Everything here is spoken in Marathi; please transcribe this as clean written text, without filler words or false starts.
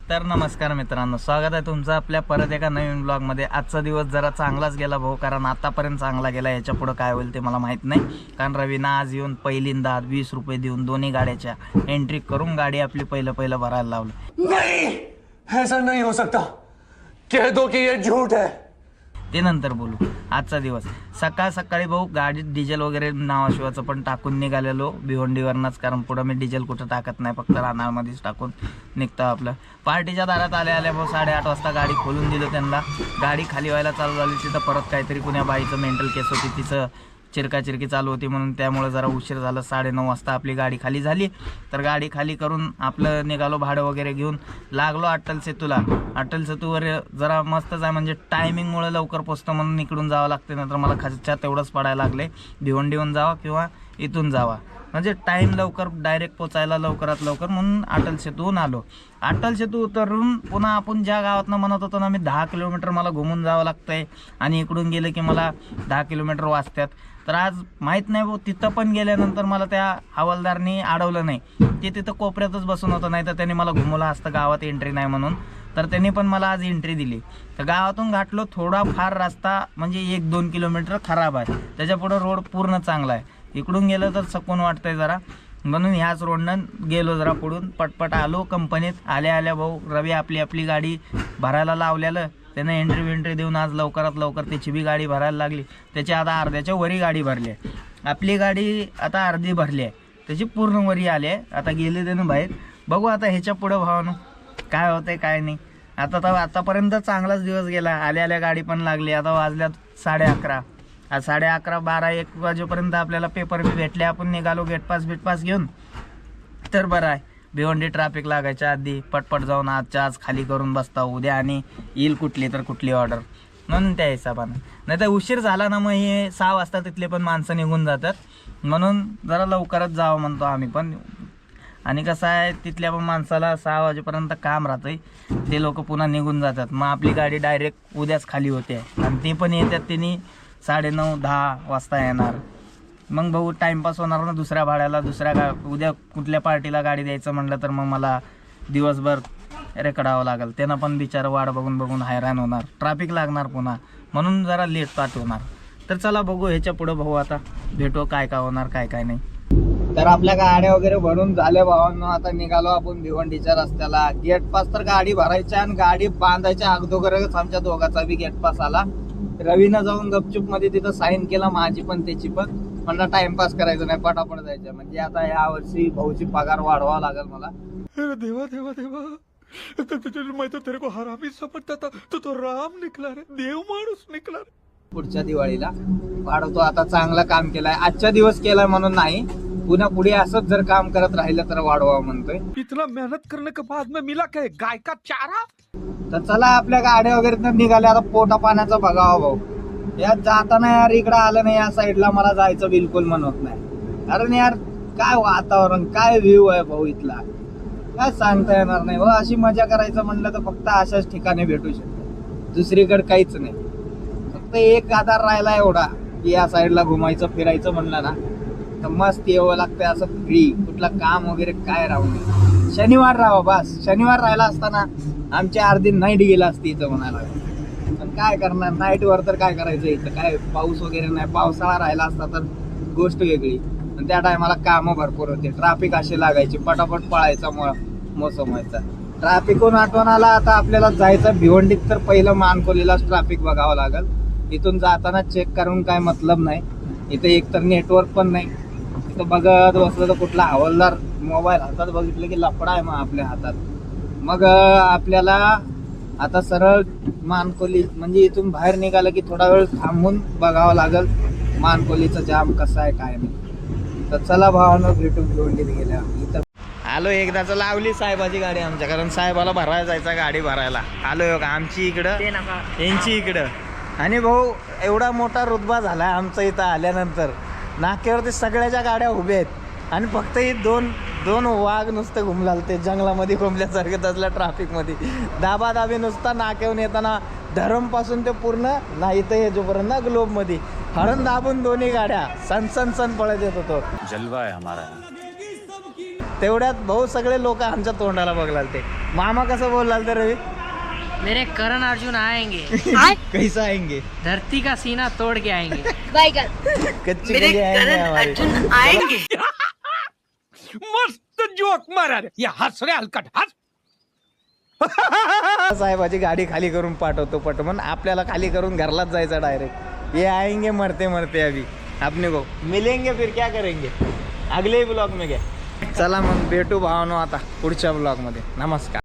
तर नमस्कार मित्रांनो, स्वागत आहे तुमचं आपल्या परत एका नवीन ब्लॉगमध्ये। आजचा दिवस जरा चांगलाच गेला भाऊ, कारण आतापर्यंत चांगला गेला। याच्या पुढे काय होईल ते मला माहित नाही, कारण रवीना आज येऊन पहिल्यांदा 20 रुपये देऊन दोन्ही गाड्याच्या एंट्री करून गाडी आपली पहिलं भरायला लावली। नहीं, ऐसा नहीं हो सकता, कह दो कि ये झूठ है। ते नंतर बोलू। आजचा दिवस सकाळी भाऊ गाडीत डिझेल वगैरे नावाशिवाचं पण टाकून निघालेलो भिवंडीवरनच, कारण पुढे मी डिझेल कुठं टाकत नाही, फक्त रानाळमध्येच टाकून निघतो आपलं। पार्टीच्या दारात आल्या भाऊ 8:30 वाजता गाडी खोलून दिलं त्यांना। गाडी खाली व्हायला चालू झाली, तिथं परत काहीतरी कुण्या बाईचं मेंटल केस होती, तिचं चिरकाचिरकी चालू होती, म्हणून त्यामुळे जरा उशीर झाला। 9:30 वाजता आपली गाडी खाली झाली, तर गाडी खाली करून आपलं निघालो, भाडं वगैरे घेऊन लागलो अटल सेतूला। अटल सेतूवर जरा मस्तच आहे, म्हणजे टायमिंगमुळे लवकर पोचतं म्हणून इकडून जावं लागते, नंतर मला खर्चा तेवढंच पडायला लागले। भिवंडीहून जावा किंवा इथून जावा, म्हणजे टाईम लवकर डायरेक्ट पोचायला लवकरात लवकर, म्हणून अटल सेतूहून आलो। अटल सेतू उतरून पुन्हा आपण ज्या गावातनं म्हणत होतो ना मी 10 किलोमीटर मला घुमून जावं लागतंय आणि इकडून गेलं की मला 10 किलोमीटर वाजतात, तर आज माहीत नाही भाऊ, तिथं पण गेल्यानंतर मला त्या हवालदारनी अडवलं नाही। ते तिथं कोपऱ्यातच बसून होतं, नाही तर त्यांनी मला घुमवलं असतं, गावात एंट्री नाही म्हणून, तर त्यांनी पण मला आज एंट्री दिली। तर गावातून गाठलो, थोडा फार रस्ता म्हणजे 1-2 किलोमीटर खराब आहे, त्याच्या पुढं रोड पूर्ण चांगला आहे। इकडून गेलं तर सकून वाटतंय जरा, म्हणून ह्याच रोडनं गेलो जरा पुढून, पटपट आलो कंपनीत। आल्या भाऊ रवी आपली गाडी भरायला लावलेलं, त्यानं एंट्री देऊन आज लवकरात लवकर त्याची बी गाडी भरायला लागली। त्याची आता अर्ध्याच्या वरी गाडी भरली आहे, आपली गाडी आता अर्धी भरली आहे, त्याची पूर्ण वरी आली आहे। आता गेले त्यानं बाहेर, बघू आता ह्याच्या पुढं भावानं काय होतंय काय नाही। आतापर्यंत चांगलाच दिवस गेला, आल्या गाडी पण लागली। आता वाजल्यात 11:30, आज 11:30, 12-1 वाजेपर्यंत आपल्याला पेपर बी भेटले, आपण निघालो गेट पास घेऊन, तर बरं आहे। भिवंडी ट्रॅफिक लागायच्या आधी पटपट जाऊन आजच्या आज खाली करून बसता, उद्या आणि येईल कुठली तर कुठली ऑर्डर, म्हणून त्या हिशोबानं। नाही तर उशीर झाला ना मग हे 6 वाजता तिथले पण माणसं निघून जातात, म्हणून जरा लवकरच जावं म्हणतो आम्ही पण। आणि कसं आहे, तिथल्या पण माणसाला 6 वाजेपर्यंत काम राहतंय, ते लोक पुन्हा निघून जातात, मग आपली गाडी डायरेक्ट उद्याच खाली होते, आणि ते पण येतात त्यांनी 9:30-10 वाजता येणार। मग भाऊ टाईमपास होणार ना दुसऱ्या भाड्याला, उद्या कुठल्या पार्टीला गाडी द्यायचं म्हणलं तर मग मला दिवसभर रेकडावं लागेल, त्यांना पण बिचारं वाट बघून हैराण होणार, ट्रॅफिक लागणार पुन्हा, म्हणून जरा लेट पाठवणार। तर चला बघू ह्याच्या पुढं भाऊ, आता भेटू काय होणार काय नाही। तर आपल्या गाड्या वगैरे भरून झाल्या भावांनो, आता निघालो आपण भिवंडीच्या रस्त्याला। गेट पास तर गाडी भरायच्या आणि गाडी बांधायच्या अगोदरच आमच्या दोघाचा बी गेट पास आला। रवीनं जाऊन गपचूप मध्ये तिथं साईन केला, माझी पण त्याची पण, म्हणला टाइमपास करायचं नाही, पटापट जायचं, म्हणजे आता या वर्षी भाऊची पगार वाढवावा लागेल मला। अरे देवा देवा देवा, मैं तो तेरे को हरामी समझता था, तो राम निकला रे, देव माणूस निकला रे। पुढच्या दिवाळीला वाढवतो, आता चांगलं काम केलंय, आजच्या दिवस केलाय म्हणून नाही, पुन्हा पुढे असंच जर काम करत राहिलं तर वाढवा म्हणतोय। इतना मेहनत करने के बाद में मिला क्या, गाय का चारा। तर चला आपल्या गाड्या वगैरे तर निघाल्या, आता पोटा पाण्याचा बघावा भाऊ। यात जाताना यार इकडं आलं नाही, या साईडला मला जायचं बिलकुल म्हणत नाही, कारण यार काय वातावरण, काय व्ह्यू आहे भाऊ इथला, काय सांगता येणार नाही भाऊ। अशी मजा करायचं म्हणलं तर फक्त अशाच ठिकाणी भेटू शकते, दुसरीकडे काहीच नाही। फक्त एक आधार राहिला एवढा की या साईडला घुमायचं फिरायचं म्हणलं ना तर मस्त यावं लागतंय असं फ्री, कुठलं काम वगैरे काय राहू नये। शनिवार राहावं बस, शनिवार राहिला असताना आमची अर्धी नाईट गेला असती इथं म्हणायला, पण काय करणार, नाईटवर तर काय करायचं, इथं काय पाऊस वगैरे नाही, पावसाळा राहिला असता तर गोष्ट वेगळी, पण त्या टायमाला कामं भरपूर होते, ट्रॅफिक अशी लागायची, पटापट पळायचा मोसम व्हायचा। ट्रॅफिकहून आठवण आला, आता आपल्याला जायचं भिवंडीत, तर पहिलं मानकोलीलाच ट्रॅफिक बघावं लागेल। इथून जाताना चेक करून काय मतलब नाही, इथं एकतर नेटवर्क पण नाही, इथं बघत बसलं तर कुठला हवालदार मोबाईल हातात बघितलं की लफडा आहे मग आपल्या हातात। मग आपल्याला आता सरळ मानकोली, म्हणजे इथून बाहेर निघालं की थोडा वेळ थांबून बघावं लागेल मानकोलीचं जाम कसं आहे काय नाही। तर चला भावानं भेटून भिवंडीत गेल्या, इथं आलो एकदाच लावली साहेबाची गाडी आमच्या, कारण साहेबाला भरायला जायचा, गाडी भरायला आलो का आमची इकडं यांची इकडं। आणि भाऊ एवढा मोठा रुतबा झाला आमचा इथं आल्यानंतर, नाक्यावरती सगळ्याच्या गाड्या उभ्या आहेत आणि फक्त ही दोन वाघ नुसतं घुमलाल ते जंगलामध्ये घुमल्यासारखे तसल्या ट्रॅफिकमध्ये, दाबादाबी नुसता नाक्यावरून येताना धरमपासून ते पूर्ण नाही तर हे जोपर्यंत ना ग्लोबमध्ये हरण दाबून दोन्ही गाड्या सन पळत येत होतो। जलवा आहे हमारा। तेवढ्यात भाऊ सगळे लोक आमच्या तोंडाला बघलाल ते। मामा कसं बोललाल तर रवी? मेरे करण अर्जुन आएंगे, कैसा आएंगे? धरती का सीना तोड़ के आएंगे. कच्ची कली आएंगे हमारे. मस्त जोक मारा रे. या हस रे हलकट हस. साहेबाची गाडी खाली करून पाठवतो पटमन, आपल्याला खाली करून घरलाच जायचं डायरेक्ट. ये आएंगे मरते मरते अभी अपने को मिलेंगे फिर क्या करेंगे अगले ब्लॉग में. क्या चला मग भेटू भावानो आता पुढच्या ब्लॉग मध्ये. नमस्कार.